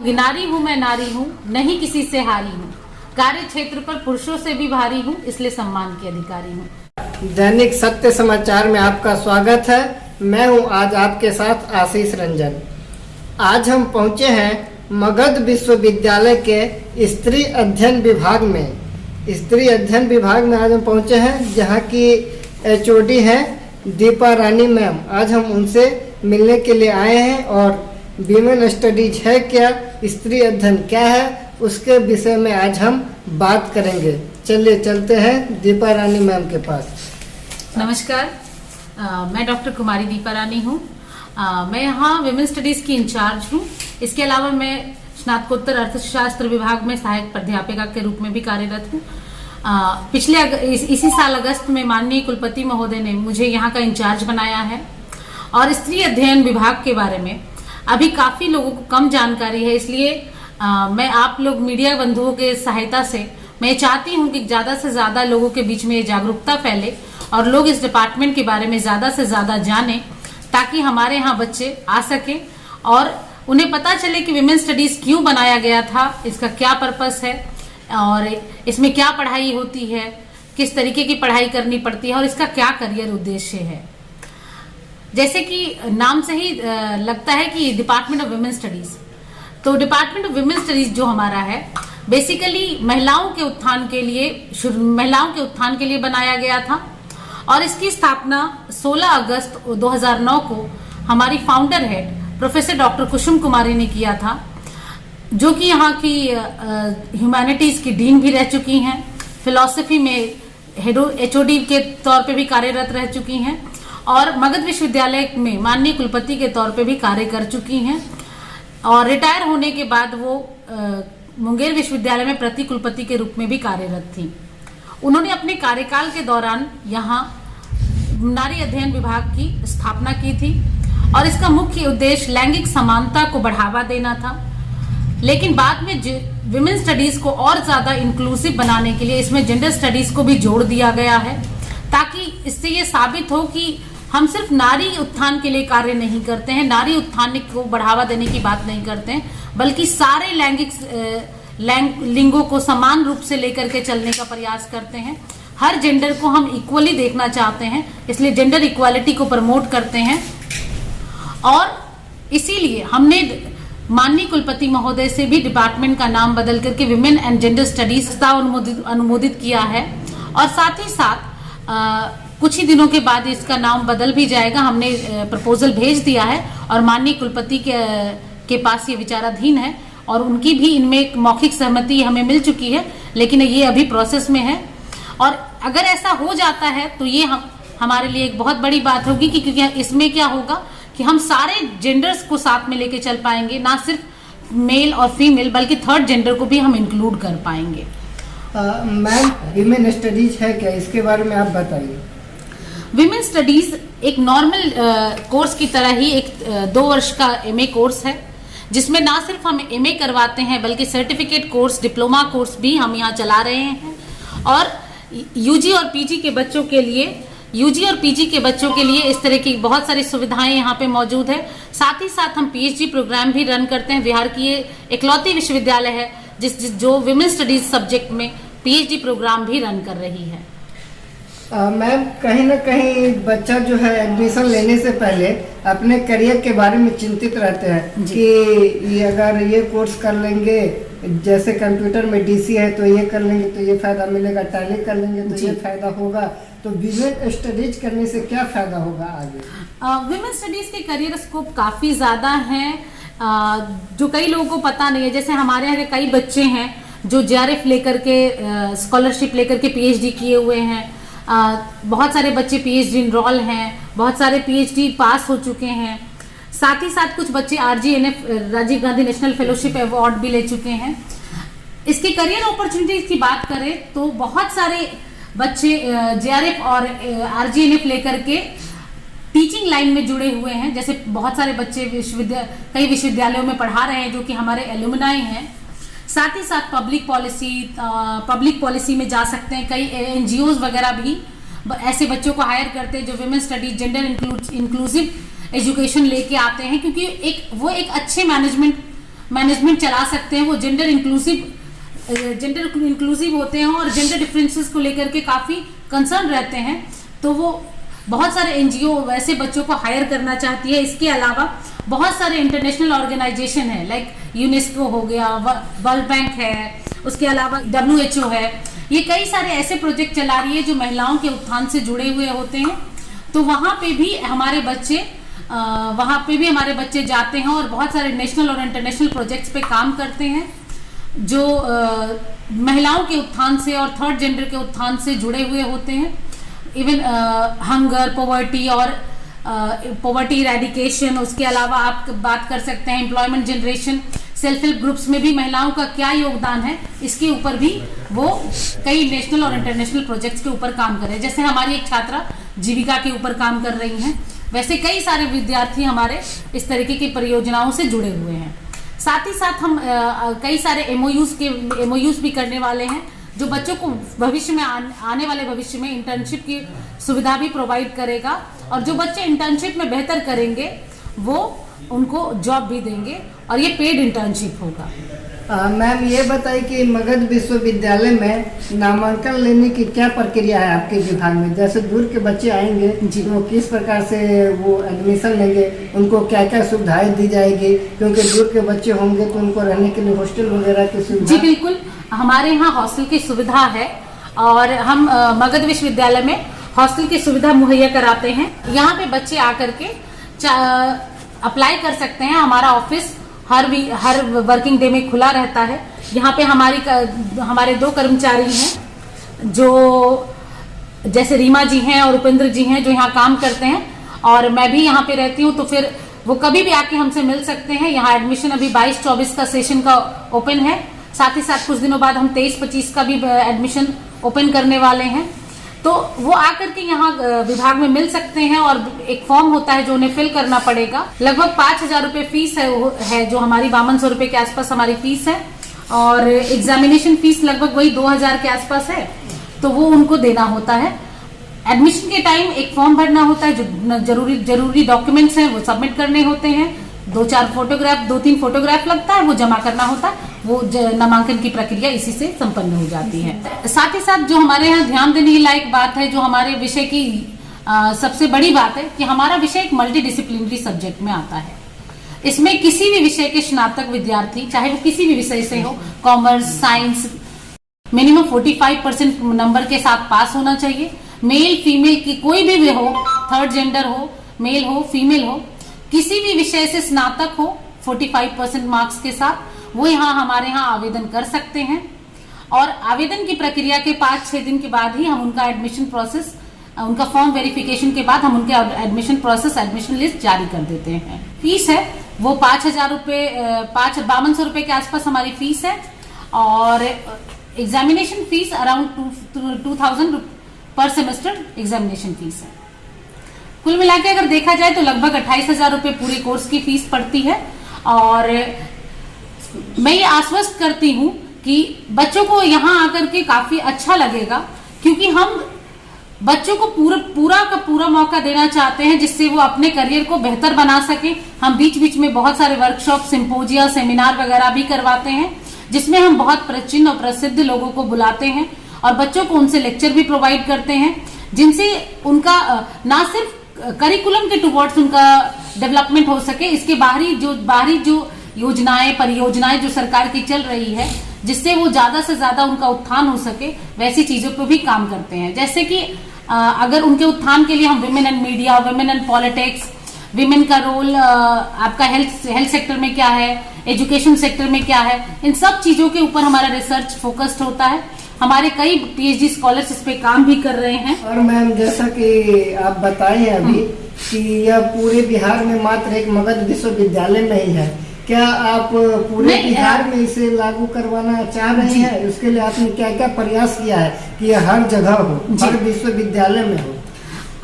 नारी हूँ मैं नारी हूँ, नहीं किसी से हारी हूँ। कार्य क्षेत्र पर पुरुषों से भी भारी हूँ, इसलिए सम्मान की अधिकारी हूँ। दैनिक सत्य समाचार में आपका स्वागत है। मैं हूँ आज आपके साथ आशीष रंजन। आज हम पहुँचे हैं मगध विश्वविद्यालय के स्त्री अध्ययन विभाग में। स्त्री अध्ययन विभाग में आज हम पहुँचे हैं, जहाँ की एचओडी हैं दीपा रानी मैम। आज हम उनसे मिलने के लिए आए हैं और वीमेन स्टडीज है क्या, स्त्री अध्ययन क्या है, उसके विषय में आज हम बात करेंगे। चलिए चलते हैं दीपा रानी मैम के पास। नमस्कार, मैं डॉक्टर कुमारी दीपा रानी हूँ। मैं यहाँ वीमेन स्टडीज की इंचार्ज हूँ। इसके अलावा मैं स्नातकोत्तर अर्थशास्त्र विभाग में सहायक प्राध्यापिका के रूप में भी कार्यरत हूँ। इसी साल अगस्त में माननीय कुलपति महोदय ने मुझे यहाँ का इंचार्ज बनाया है। और स्त्री अध्ययन विभाग के बारे में अभी काफी लोगों को कम जानकारी है, इसलिए मैं आप लोग मीडिया बंधुओं के सहायता से मैं चाहती हूं कि ज्यादा से ज्यादा लोगों के बीच में ये जागरूकता फैले और लोग इस डिपार्टमेंट के बारे में ज्यादा से ज्यादा जाने, ताकि हमारे यहाँ बच्चे आ सके और उन्हें पता चले कि विमेन स्टडीज क्यों बनाया गया था, इसका क्या पर्पस है और इसमें क्या पढ़ाई होती है, किस तरीके की पढ़ाई करनी पड़ती है और इसका क्या करियर उद्देश्य है। जैसे कि नाम से ही लगता है कि डिपार्टमेंट ऑफ विमेन स्टडीज, तो डिपार्टमेंट ऑफ विमेन स्टडीज जो हमारा है बेसिकली महिलाओं के उत्थान के लिए बनाया गया था। और इसकी स्थापना 16 अगस्त 2009 को हमारी फाउंडर हेड प्रोफेसर डॉक्टर कुसुम कुमारी ने किया था, जो कि यहाँ की ह्यूमैनिटीज की डीन भी रह चुकी हैं, फिलॉसफी में एचओडी के तौर पे भी कार्यरत रह चुकी हैं और मगध विश्वविद्यालय में माननीय कुलपति के तौर पे भी कार्य कर चुकी हैं। और रिटायर होने के बाद वो मुंगेर विश्वविद्यालय में प्रति कुलपति के रूप में भी कार्यरत थी। उन्होंने अपने कार्यकाल के दौरान यहाँ नारी अध्ययन विभाग की स्थापना की थी और इसका मुख्य उद्देश्य लैंगिक समानता को बढ़ावा देना था। लेकिन बाद में विमेन स्टडीज को और ज्यादा इंक्लूसिव बनाने के लिए इसमें जेंडर स्टडीज को भी जोड़ दिया गया है, ताकि इससे ये साबित हो कि हम सिर्फ नारी उत्थान के लिए कार्य नहीं करते हैं, नारी उत्थान को बढ़ावा देने की बात नहीं करते हैं, बल्कि सारे लिंगों को समान रूप से लेकर के चलने का प्रयास करते हैं। हर जेंडर को हम इक्वली देखना चाहते हैं, इसलिए जेंडर इक्वालिटी को प्रमोट करते हैं। और इसीलिए हमने माननीय कुलपति महोदय से भी डिपार्टमेंट का नाम बदल करके विमेन एंड जेंडर स्टडीज अनुमोदित किया है। और साथ ही साथ कुछ ही दिनों के बाद इसका नाम बदल भी जाएगा। हमने प्रपोजल भेज दिया है और माननीय कुलपति के पास ये विचाराधीन है और उनकी भी इनमें एक मौखिक सहमति हमें मिल चुकी है, लेकिन ये अभी प्रोसेस में है। और अगर ऐसा हो जाता है तो ये हमारे लिए एक बहुत बड़ी बात होगी, क्योंकि इसमें क्या होगा कि हम सारे जेंडर्स को साथ में लेके चल पाएंगे, ना सिर्फ मेल और फीमेल बल्कि थर्ड जेंडर को भी हम इंक्लूड कर पाएंगे। मैम, विमेन स्टडीज है क्या, इसके बारे में आप बताइए। विमेन स्टडीज एक नॉर्मल कोर्स की तरह ही एक 2 वर्ष का एमए कोर्स है, जिसमें ना सिर्फ हम एमए करवाते हैं बल्कि सर्टिफिकेट कोर्स, डिप्लोमा कोर्स भी हम यहाँ चला रहे हैं। और यूजी और पीजी के बच्चों के लिए इस तरह की बहुत सारी सुविधाएं यहाँ पे मौजूद है। साथ ही साथ हम पीएचडी प्रोग्राम भी रन करते हैं। बिहार की ये इकलौती विश्वविद्यालय है जो विमेन स्टडीज सब्जेक्ट में पीएचडी प्रोग्राम भी रन कर रही है। मैम, कहीं ना कहीं बच्चा जो है एडमिशन लेने से पहले अपने करियर के बारे में चिंतित रहते हैं कि अगर ये कोर्स कर लेंगे, जैसे कंप्यूटर में डीसी है तो ये कर लेंगे तो ये फायदा मिलेगा, टैली कर लेंगे तो ये फायदा होगा, तो विमेन स्टडीज करने से क्या फायदा होगा आगे। विमेन स्टडीज के करियर स्कोप काफी ज्यादा है, जो कई लोगों को पता नहीं है। जैसे हमारे यहाँ के कई बच्चे हैं जो जेआरएफ लेकर के स्कॉलरशिप लेकर के पीएचडी किए हुए हैं। बहुत सारे बच्चे पीएचडी इनरोल हैं, बहुत सारे पीएचडी पास हो चुके हैं। साथ ही साथ कुछ बच्चे RGNF Rajiv Gandhi national fellowship award भी ले चुके हैं। इसके करियर अपॉर्चुनिटीज की बात करें तो बहुत सारे बच्चे जेआरएफ और आरजीएनएफ लेकर के टीचिंग लाइन में जुड़े हुए हैं। जैसे बहुत सारे बच्चे कई विश्वविद्यालयों में पढ़ा रहे हैं जो कि हमारे एलुमनाई हैं। साथ ही साथ पब्लिक पॉलिसी में जा सकते हैं। कई एनजीओज वगैरह भी ऐसे बच्चों को हायर करते हैं जो women studies, gender inclusive education लेके आते हैं, क्योंकि वो एक अच्छे मैनेजमेंट मैनेजमेंट चला सकते हैं, वो जेंडर इंक्लूसिव होते हैं और जेंडर डिफरेंसेस को लेकर के काफी कंसर्न रहते हैं। तो वो बहुत सारे एनजीओ वैसे बच्चों को हायर करना चाहती है। इसके अलावा बहुत सारे इंटरनेशनल ऑर्गेनाइजेशन है, लाइक यूनेस्को हो गया, वर्ल्ड बैंक है, उसके अलावा WHO है। ये कई सारे ऐसे प्रोजेक्ट चला रही है जो महिलाओं के उत्थान से जुड़े हुए होते हैं। तो वहाँ पे भी हमारे बच्चे जाते हैं और बहुत सारे नेशनल और इंटरनेशनल प्रोजेक्ट्स पे काम करते हैं जो महिलाओं के उत्थान से और थर्ड जेंडर के उत्थान से जुड़े हुए होते हैं। इवन हंगर, पॉवर्टी और पॉवर्टी इरेडिकेशन, उसके अलावा आप बात कर सकते हैं employment generation, self help groups में भी महिलाओं का क्या योगदान है, इसके ऊपर भी वो कई नेशनल और इंटरनेशनल प्रोजेक्ट्स के ऊपर काम कर रहे हैं। जैसे हमारी एक छात्रा जीविका के ऊपर काम कर रही हैं, वैसे कई सारे विद्यार्थी हमारे इस तरीके की परियोजनाओं से जुड़े हुए हैं। साथ ही साथ हम कई सारे एमओयूज भी करने वाले हैं जो बच्चों को भविष्य में आने वाले भविष्य में इंटर्नशिप की सुविधा भी प्रोवाइड करेगा, और जो बच्चे इंटर्नशिप में बेहतर करेंगे वो उनको जॉब भी देंगे और ये पेड इंटर्नशिप होगा। मैम ये बताइए कि मगध विश्वविद्यालय में नामांकन लेने की क्या प्रक्रिया है आपके विभाग में? जैसे दूर के बच्चे आएंगे जी, वो किस प्रकार से वो एडमिशन लेंगे, उनको क्या क्या सुविधाएं दी जाएगी? क्योंकि दूर के बच्चे होंगे तो उनको रहने के लिए हॉस्टल वगैरह की सुविधा। जी बिल्कुल, हमारे यहाँ हॉस्टल की सुविधा है और हम मगध विश्वविद्यालय में हॉस्टल की सुविधा मुहैया कराते हैं। यहाँ पे बच्चे आकर के अप्लाई कर सकते हैं। हमारा ऑफिस हर वर्किंग डे में खुला रहता है। यहाँ पे हमारे 2 कर्मचारी हैं जो जैसे रीमा जी हैं और उपेंद्र जी हैं जो यहाँ काम करते हैं, और मैं भी यहाँ पे रहती हूँ, तो फिर वो कभी भी आके हमसे मिल सकते हैं। यहाँ एडमिशन अभी 22-24 का सेशन का ओपन है। साथ ही साथ कुछ दिनों बाद हम 23-25 का भी एडमिशन ओपन करने वाले हैं। तो वो आकर के यहाँ विभाग में मिल सकते हैं और एक फॉर्म होता है जो उन्हें फिल करना पड़ेगा। लगभग 5,000 रुपये फीस है जो हमारी 5200 रुपये के आसपास हमारी फीस है, और एग्जामिनेशन फीस लगभग वही 2,000 के आसपास है, तो वो उनको देना होता है। एडमिशन के टाइम एक फॉर्म भरना होता है, जो जरूरी डॉक्यूमेंट्स हैं वो सबमिट करने होते हैं। 2-3 फोटोग्राफ लगता है, वो जमा करना होता है। वो नामांकन की प्रक्रिया इसी से संपन्न हो जाती है। साथ ही साथ जो हमारे यहाँ ध्यान देने की लायक बात है, जो हमारे विषय की सबसे बड़ी बात है कि हमारा विषय एक मल्टी डिसिप्लिनरी सब्जेक्ट में आता है। इसमें किसी भी विषय के स्नातक विद्यार्थी, चाहे वो किसी भी विषय से हो, कॉमर्स, साइंस, मिनिमम 45% नंबर के साथ पास होना चाहिए। मेल फीमेल की कोई भी हो, थर्ड जेंडर हो, मेल हो फीमेल हो, किसी भी विषय से स्नातक हो 45% मार्क्स के साथ, वो हमारे यहाँ आवेदन कर सकते हैं। और आवेदन की प्रक्रिया के 5-6 दिन के बाद ही हम उनका एडमिशन प्रोसेस, उनका फॉर्म वेरिफिकेशन के बाद हम उनके एडमिशन लिस्ट जारी कर देते हैं। फीस है वो 5,000 रुपये, 5200 रुपये के आसपास हमारी फीस है, और एग्जामिनेशन फीस अराउंड 2,000 पर सेमेस्टर एग्जामिनेशन फीस है। कुल मिला के अगर देखा जाए तो लगभग 28,000 रुपये पूरे कोर्स की फीस पड़ती है। और मैं ये आश्वस्त करती हूँ कि बच्चों को यहाँ आकर के काफी अच्छा लगेगा, क्योंकि हम बच्चों को पूरा का पूरा मौका देना चाहते हैं जिससे वो अपने करियर को बेहतर बना सके। हम बीच बीच में बहुत सारे वर्कशॉप, सिंपोजिया, सेमिनार वगैरह भी करवाते हैं, जिसमें हम बहुत प्राचीन और प्रसिद्ध लोगों को बुलाते हैं और बच्चों को उनसे लेक्चर भी प्रोवाइड करते हैं, जिनसे उनका ना सिर्फ करिकुलम के टुवर्ड्स उनका डेवलपमेंट हो सके, इसके बाहरी जो परियोजनाएं जो सरकार की चल रही है, जिससे वो ज्यादा से ज्यादा उनका उत्थान हो सके, वैसी चीजों पे भी काम करते हैं। जैसे कि अगर उनके उत्थान के लिए हम women and media, women and politics, women का रोल आपका हेल्थ सेक्टर में क्या है, एजुकेशन सेक्टर में क्या है, इन सब चीजों के ऊपर हमारा रिसर्च फोकस्ड होता है। हमारे कई PhD स्कॉलर्स इस पे काम भी कर रहे हैं। और मैम जैसा कि आप बताए अभी कि यह पूरे बिहार में मात्र एक मगध विश्वविद्यालय में ही है, क्या आप पूरे बिहार में इसे लागू करवाना चाह रहे हैं? उसके लिए आपने क्या क्या प्रयास किया है कि यह हर जगह हो, हर विश्वविद्यालय में हो?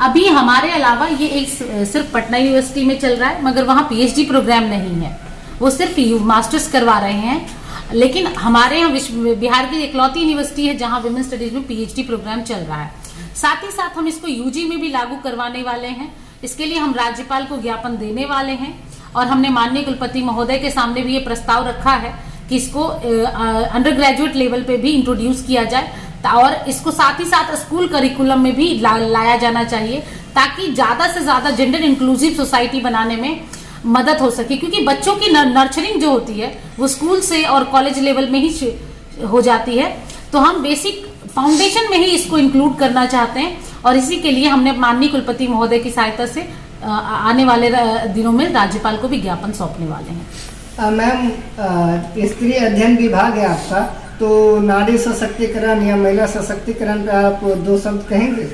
अभी हमारे अलावा ये एक सिर्फ पटना यूनिवर्सिटी में चल रहा है, मगर वहाँ PhD प्रोग्राम नहीं है, वो सिर्फ मास्टर्स करवा रहे हैं। लेकिन हमारे यहाँ बिहार की इकलौती यूनिवर्सिटी है जहाँ विमेन स्टडीज में PhD प्रोग्राम चल रहा है। साथ ही साथ हम इसको UG में भी लागू करवाने वाले हैं। इसके लिए हम राज्यपाल को ज्ञापन देने वाले हैं और हमने माननीय कुलपति महोदय के सामने भी ये प्रस्ताव रखा है कि इसको अंडर ग्रेजुएट लेवल पे भी इंट्रोड्यूस किया जाए और इसको साथ ही साथ स्कूल करिकुलम में भी लाया जाना चाहिए, ताकि ज्यादा से ज्यादा जेंडर इंक्लूसिव सोसाइटी बनाने में मदद हो सके। क्योंकि बच्चों की नर्चरिंग जो होती है वो स्कूल से और कॉलेज लेवल में ही हो जाती है, तो हम बेसिक फाउंडेशन में ही इसको इंक्लूड करना चाहते हैं और इसी के लिए हमने माननीय कुलपति महोदय की सहायता से आने वाले दिनों में राज्यपाल को भी ज्ञापन सौंपने वाले हैं। मैम, स्त्री अध्ययन विभाग है आपका, तो नारी सशक्तिकरण या महिला सशक्तिकरण पे आप 2 शब्द कहेंगे?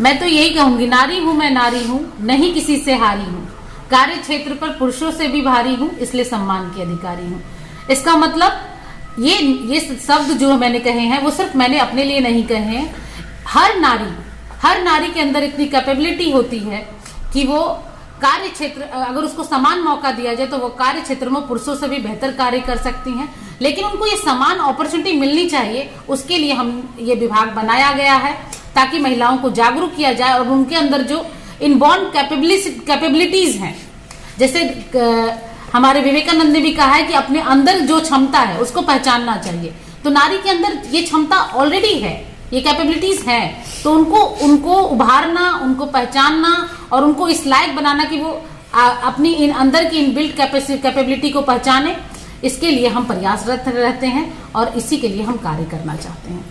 मैं तो यही कहूंगी, नारी हूं मैं, नारी हूं, नहीं किसी से हारी हूं, कार्य क्षेत्र पर पुरुषों से भी भारी हूं, इसलिए सम्मान की अधिकारी हूं। इसका मतलब ये शब्द जो मैंने कहे हैं वो सिर्फ मैंने अपने लिए नहीं कहे हैं। हर नारी के अंदर इतनी कैपेबिलिटी होती है कि वो कार्य क्षेत्र, अगर उसको समान मौका दिया जाए तो वो कार्य क्षेत्र में पुरुषों से भी बेहतर कार्य कर सकती हैं। लेकिन उनको ये समान अपॉर्चुनिटी मिलनी चाहिए, उसके लिए हम ये विभाग बनाया गया है ताकि महिलाओं को जागरूक किया जाए और उनके अंदर जो इनबॉर्न कैपेबिलिटीज हैं, जैसे हमारे विवेकानंद ने भी कहा है कि अपने अंदर जो क्षमता है उसको पहचानना चाहिए। तो नारी के अंदर ये क्षमता ऑलरेडी है, ये कैपेबिलिटीज हैं, तो उनको उभारना, उनको पहचानना और उनको इस लायक बनाना कि वो अपनी अंदर की इनबिल्ट कैपेबिलिटी को पहचाने, इसके लिए हम प्रयासरत रहते हैं और इसी के लिए हम कार्य करना चाहते हैं।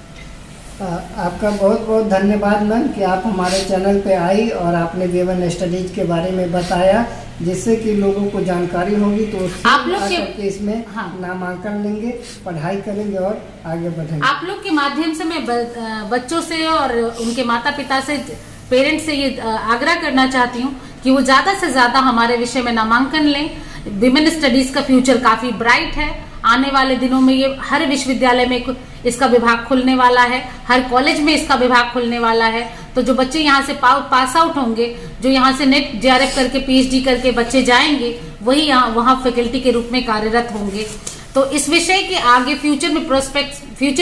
आपका बहुत बहुत धन्यवाद मैम कि आप हमारे चैनल पे आई और आपने विमेन स्टडीज के बारे में बताया, जिससे कि लोगों को जानकारी होगी, तो आप लोग के इसमें नामांकन लेंगे, पढ़ाई करेंगे और आगे बढ़ेंगे। आप लोग के माध्यम से मैं बच्चों से और उनके माता पिता से, पेरेंट्स से ये आग्रह करना चाहती हूँ कि वो ज्यादा से ज्यादा हमारे विषय में नामांकन लें। विमेन स्टडीज का फ्यूचर काफी ब्राइट है। आने वाले दिनों में ये हर विश्वविद्यालय में इसका विभाग खुलने वाला है, हर कॉलेज में इसका विभाग खुलने वाला है। तो जो बच्चे यहाँ से पास आउट होंगे, जो यहाँ से नेट जेआरएफ करके पीएचडी करके बच्चे जाएंगे, वही वहाँ फैकल्टी के रूप में कार्यरत होंगे। तो इस विषय के आगे फ्यूचर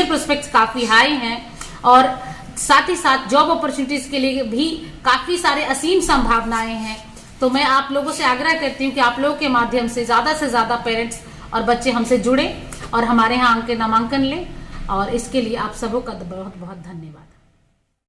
प्रोस्पेक्ट्स काफी हाई हैं और साथ ही साथ जॉब अपॉर्चुनिटीज के लिए भी काफी सारे असीम संभावनाएं हैं। तो मैं आप लोगों से आग्रह करती हूँ कि आप लोगों के माध्यम से ज्यादा पेरेंट्स और बच्चे हमसे जुड़े और हमारे यहाँ आके नामांकन लें, और इसके लिए आप सबों का बहुत बहुत धन्यवाद।